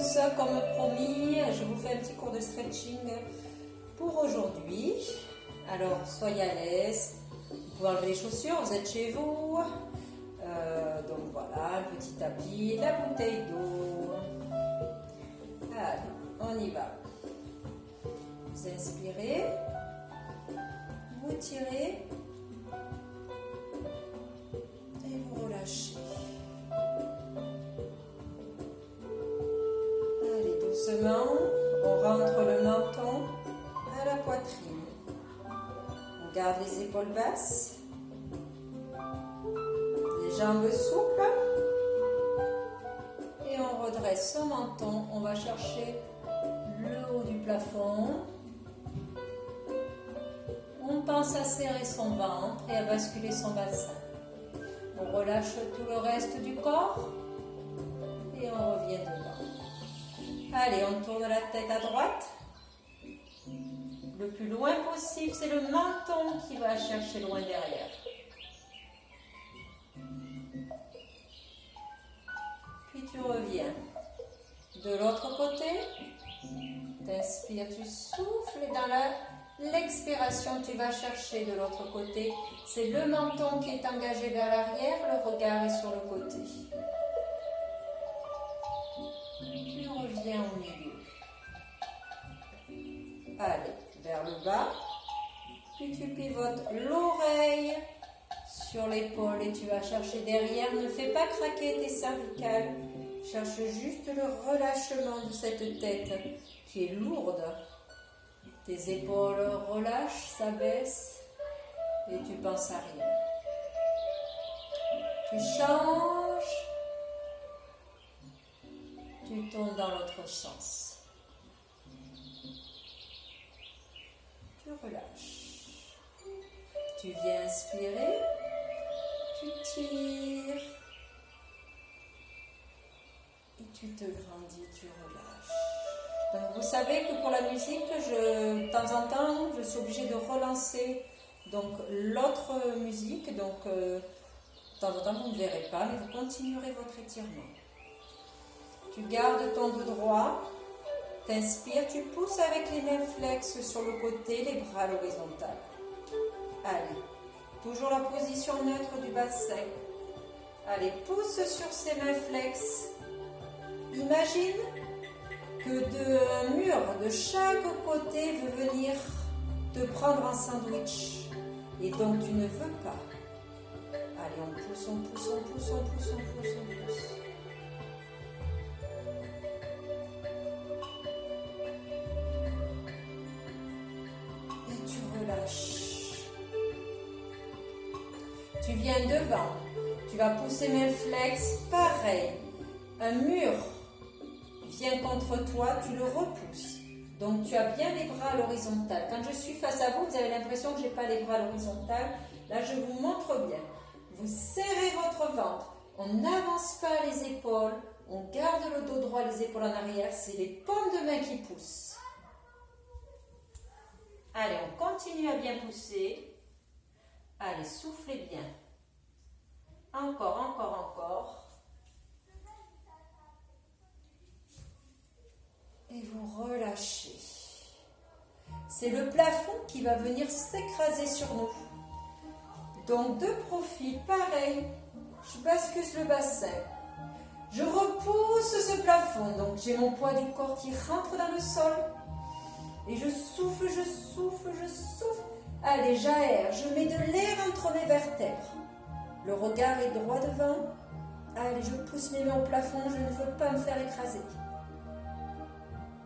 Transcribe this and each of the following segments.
tous, comme promis, je vous fais un petit cours de stretching pour aujourd'hui. Alors, soyez à l'aise, vous pouvez enlever les chaussures, vous êtes chez vous. Donc voilà, un petit tapis, la bouteille d'eau. Allez, on y va. Vous inspirez, vous tirez et vous relâchez. Allez, doucement, on rentre le menton à la poitrine. On garde les épaules basses, les jambes souples et on redresse son menton. On va chercher le haut du plafond. On pense à serrer son ventre et à basculer son bassin. On relâche tout le reste du corps et on revient devant. Allez, on tourne la tête à droite. Le plus loin possible, c'est le menton qui va chercher loin derrière. Puis tu reviens. De l'autre côté, t'inspires, tu souffles et dans l'expiration, tu vas chercher de l'autre côté. C'est le menton qui est engagé vers l'arrière, le regard est sur le côté. Tu reviens au milieu. Allez, vers le bas. Puis tu pivotes l'oreille sur l'épaule et tu vas chercher derrière. Ne fais pas craquer tes cervicales. Cherche juste le relâchement de cette tête qui est lourde. Tes épaules relâchent, s'abaissent et tu penses à rien. Tu changes, tu tournes dans l'autre sens. Tu relâches. Tu viens inspirer, tu tires et tu te grandis, tu relâches. Donc vous savez que pour la musique, de temps en temps, je suis obligée de relancer l'autre musique. Donc de temps en temps, vous ne verrez pas, mais vous continuerez votre étirement. Tu gardes ton dos droit, t'inspires, tu pousses avec les mains flexes sur le côté, les bras à l'horizontale. Allez, toujours la position neutre du bassin. Allez, pousse sur ces mains flexes. Imagine que d'un mur de chaque côté veut venir te prendre en sandwich. Et donc tu ne veux pas. Allez, on pousse, on pousse, on pousse, on pousse, on pousse, on pousse. Et tu relâches. Tu viens devant. Tu vas pousser main flex, pareil. Un mur vient contre toi, tu le repousses. Donc tu as bien les bras à l'horizontale. Quand je suis face à vous, vous avez l'impression que je n'ai pas les bras à l'horizontale. Là, je vous montre bien. Vous serrez votre ventre. On n'avance pas les épaules. On garde le dos droit, les épaules en arrière. C'est les paumes de main qui poussent. Allez, on continue à bien pousser. Allez, soufflez bien. Encore, encore, encore. Et vous relâchez. C'est le plafond qui va venir s'écraser sur nous. Donc de profil, pareil, je bascule le bassin. Je repousse ce plafond. Donc j'ai mon poids du corps qui rentre dans le sol. Et je souffle, je souffle, je souffle. Allez, j'aère, je mets de l'air entre mes vertèbres. Le regard est droit devant. Allez, je pousse mes mains au plafond, je ne veux pas me faire écraser.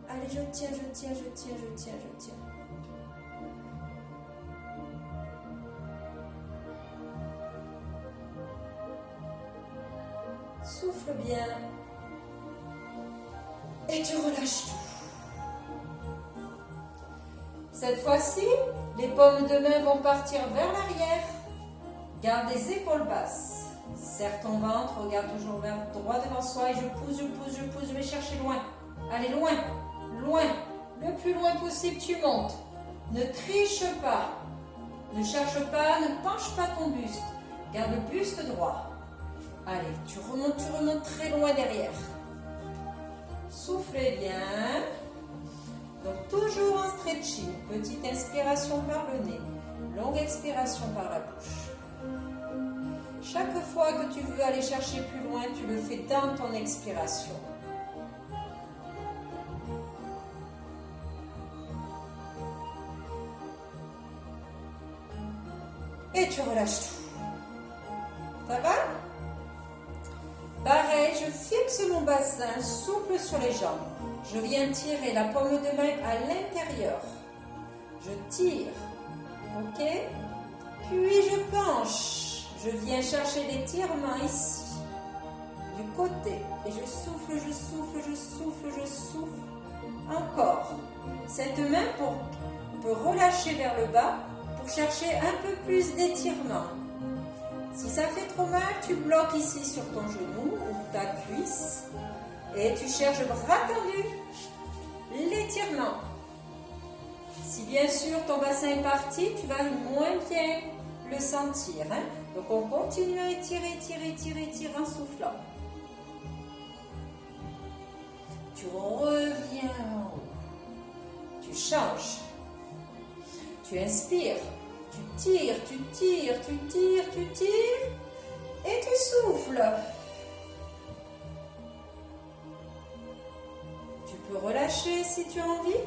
Allez, je tiens, je tiens, je tiens, je tiens, je tiens. Souffle bien. Et tu relâches tout. Cette fois-ci, les paumes de main vont partir vers l'arrière. Garde les épaules basses. Serre ton ventre, regarde toujours vers droit devant soi et je pousse, je pousse, je pousse, je vais chercher loin. Allez, loin. Loin, le plus loin possible, tu montes. Ne triche pas. Ne cherche pas, ne penche pas ton buste. Garde le buste droit. Allez, tu remontes très loin derrière. Soufflez bien. Donc toujours en stretching. Petite inspiration par le nez. Longue expiration par la bouche. Chaque fois que tu veux aller chercher plus loin, tu le fais dans ton expiration. Et tu relâches tout. Ça va? Pareil, je fixe mon bassin souple sur les jambes. Je viens tirer la paume de main à l'intérieur. Je tire. Ok? Puis je penche. Je viens chercher l'étirement ici. Du côté. Et je souffle, je souffle, je souffle, je souffle. Encore. Cette main peut relâcher vers le bas pour chercher un peu plus d'étirement. Si ça fait trop mal, tu bloques ici sur ton genou ou ta cuisse et tu cherches bras tendu, l'étirement. Si bien sûr ton bassin est parti, tu vas moins bien le sentir. Donc on continue à étirer, étirer, étirer, étirer en soufflant. Tu reviens en haut. Tu changes. Tu inspires. Tu tires, tu tires, tu tires, tu tires. Et tu souffles. Tu peux relâcher si tu as envie.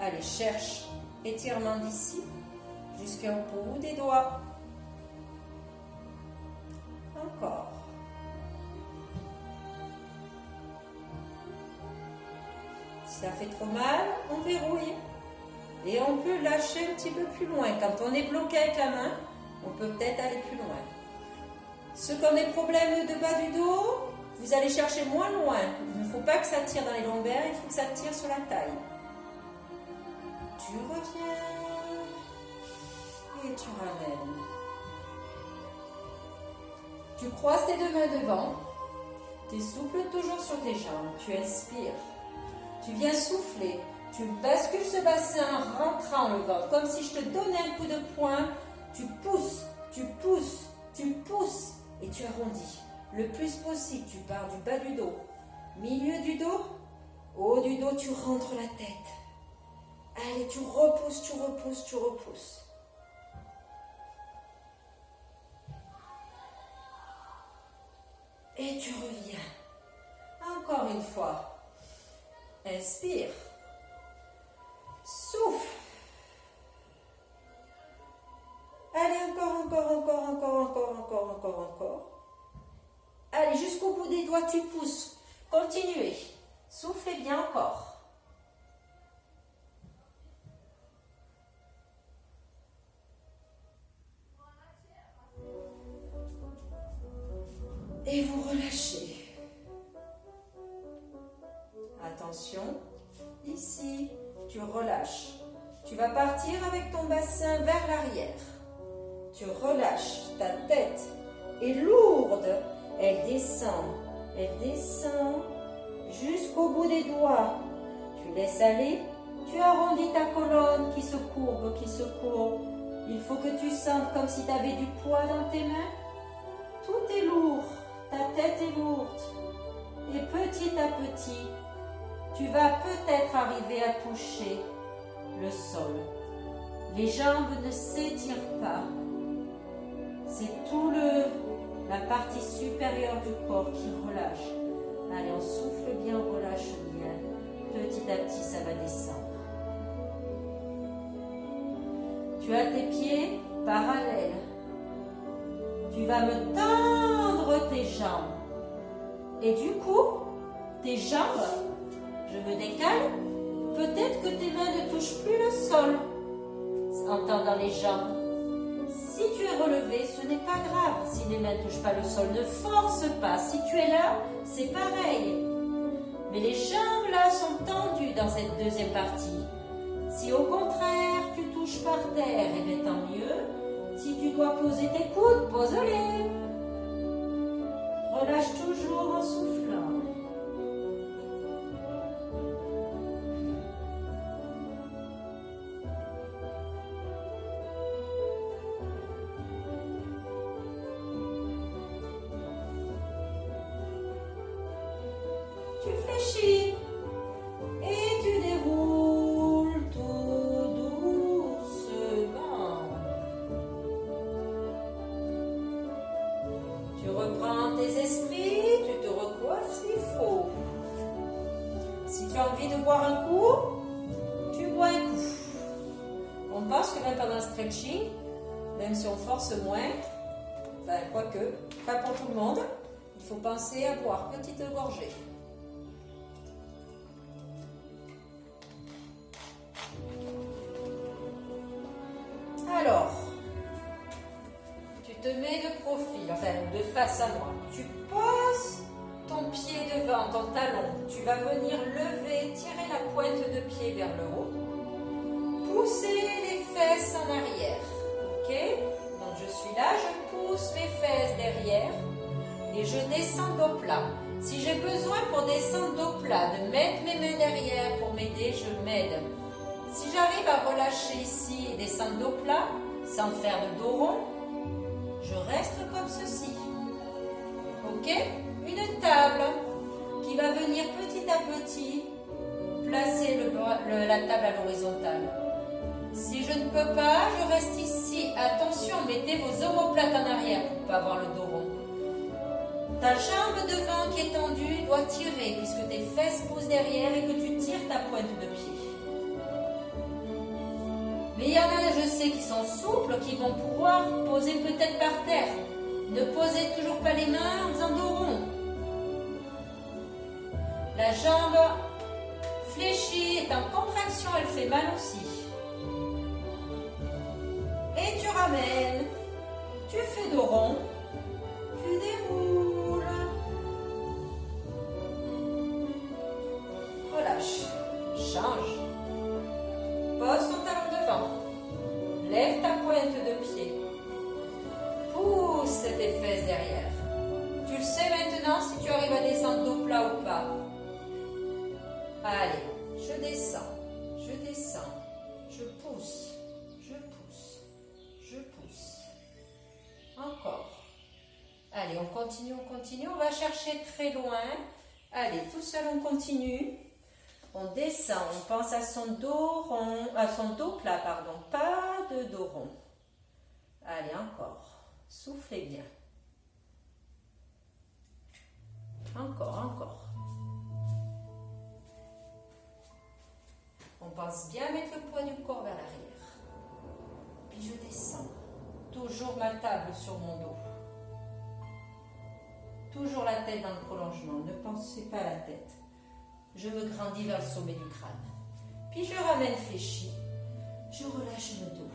Allez, cherche étirement d'ici jusqu'au bout des doigts. Encore. Si ça fait trop mal, on verrouille. Et on peut lâcher un petit peu plus loin. Quand on est bloqué avec la main, on peut peut-être aller plus loin. Ceux qui ont des problèmes de bas du dos, vous allez chercher moins loin. Il ne faut pas que ça tire dans les lombaires, il faut que ça tire sur la taille. Tu reviens et tu ramènes. Tu croises tes deux mains devant. Tu souffles toujours sur tes jambes. Tu inspires. Tu viens souffler. Tu bascules ce bassin en rentrant le ventre, comme si je te donnais un coup de poing. Tu pousses, tu pousses, tu pousses et tu arrondis. Le plus possible, tu pars du bas du dos, milieu du dos, haut du dos, tu rentres la tête. Allez, tu repousses, tu repousses, tu repousses. Et tu reviens. Encore une fois. Inspire. Souffle. Allez, encore. Allez, jusqu'au bout des doigts, tu pousses. Continuez. Soufflez bien encore. Et vous relâchez. Attention, ici, tu relâches. Tu vas partir avec ton bassin vers l'arrière. Tu relâches, ta tête est lourde. Elle descend jusqu'au bout des doigts. Tu laisses aller, tu arrondis ta colonne qui se courbe. Il faut que tu sentes comme si tu avais du poids dans tes mains. Tout est lourd, ta tête est lourde. Et petit à petit, tu vas peut-être arriver à toucher le sol. Les jambes ne s'étirent pas. C'est tout la partie supérieure du corps qui relâche. Allez, on souffle bien, on relâche bien. Petit à petit, ça va descendre. Tu as tes pieds parallèles. Tu vas me tendre tes jambes. Et du coup, tes jambes, je me décale. Peut-être que tes mains ne touchent plus le sol en tendant les jambes. Si tu es relevé, ce n'est pas grave si les mains ne touchent pas le sol. Ne force pas. Si tu es là, c'est pareil. Mais les jambes là sont tendues dans cette deuxième partie. Si au contraire tu touches par terre, eh bien tant mieux. Si tu dois poser tes coudes, pose-les. Relâche toujours en soufflant. tu fléchis et tu déroules tout doucement. Tu reprends tes esprits, tu te recoiffes s'il faut. Si tu as envie de boire un coup, tu bois un coup. On pense que même pendant le stretching, même si on force moins, enfin quoique, pas pour tout le monde, il faut penser à boire petite gorgée. Alors, tu te mets de profil, enfin de face à moi. Tu poses ton pied devant, ton talon. Tu vas venir lever, tirer la pointe de pied vers le haut. Pousser les fesses en arrière. Ok? Donc je suis là, je pousse mes fesses derrière et je descends dos plat. Si j'ai besoin pour descendre dos plat, de mettre mes mains derrière pour m'aider, je m'aide. Si j'arrive à relâcher ici et descendre dos plat, sans faire de dos rond, je reste comme ceci. Ok? Une table qui va venir petit à petit placer la table à l'horizontale. Si je ne peux pas, je reste ici. Attention, mettez vos omoplates en arrière pour ne pas avoir le dos rond. Ta jambe devant qui est tendue doit tirer puisque tes fesses poussent derrière et que tu tires ta pointe de pied. Mais il y en a, je sais, qui sont souples, qui vont pouvoir poser peut-être par terre. Ne posez toujours pas les mains en faisant dos rond. La jambe fléchie est en contraction, elle fait mal aussi. Et tu ramènes, tu fais dos rond, tu déroules. Relâche, change. Pose ton talon devant. Lève ta pointe de pied. Pousse tes fesses derrière. Tu le sais maintenant si tu arrives à descendre dos plat ou pas. Allez, je descends, je pousse, je pousse, je pousse. Encore. Allez, on continue, on va chercher très loin. Allez, tout seul on continue. On descend, on pense à son dos rond, à son dos plat, pardon, pas de dos rond. Allez, encore. Soufflez bien. Encore. On pense bien mettre le poids du corps vers l'arrière. Puis je descends. Toujours ma table sur mon dos. Toujours la tête dans le prolongement. Ne pensez pas à la tête. Je me grandis vers le sommet du crâne. Puis je ramène fléchi. Je relâche le dos.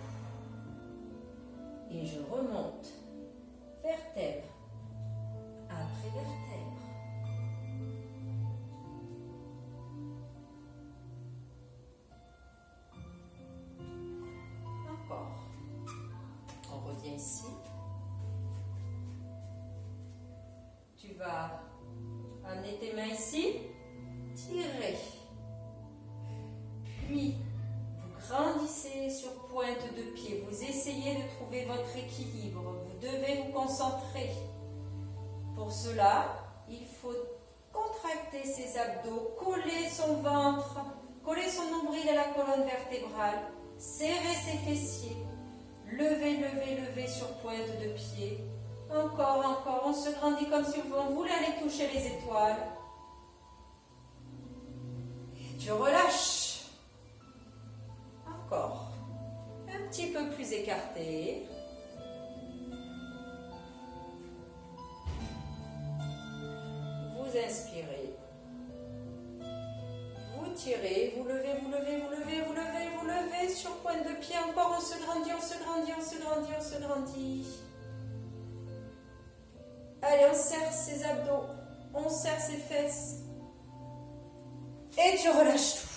Et je remonte. Vertèbre. Après vertèbre. Encore. On revient ici. Tu vas amener tes mains ici. Tirez. Puis, vous grandissez sur pointe de pied. Vous essayez de trouver votre équilibre. Vous devez vous concentrer. Pour cela, il faut contracter ses abdos, coller son ventre, coller son nombril à la colonne vertébrale, serrer ses fessiers, lever sur pointe de pied. Encore, on se grandit comme si on voulait aller toucher les étoiles. Tu relâches. Encore. Un petit peu plus écarté. Vous inspirez. Vous tirez, vous levez sur pointe de pied. Encore, on se grandit. Allez, on serre ses abdos. On serre ses fesses. Et tu relâches tout.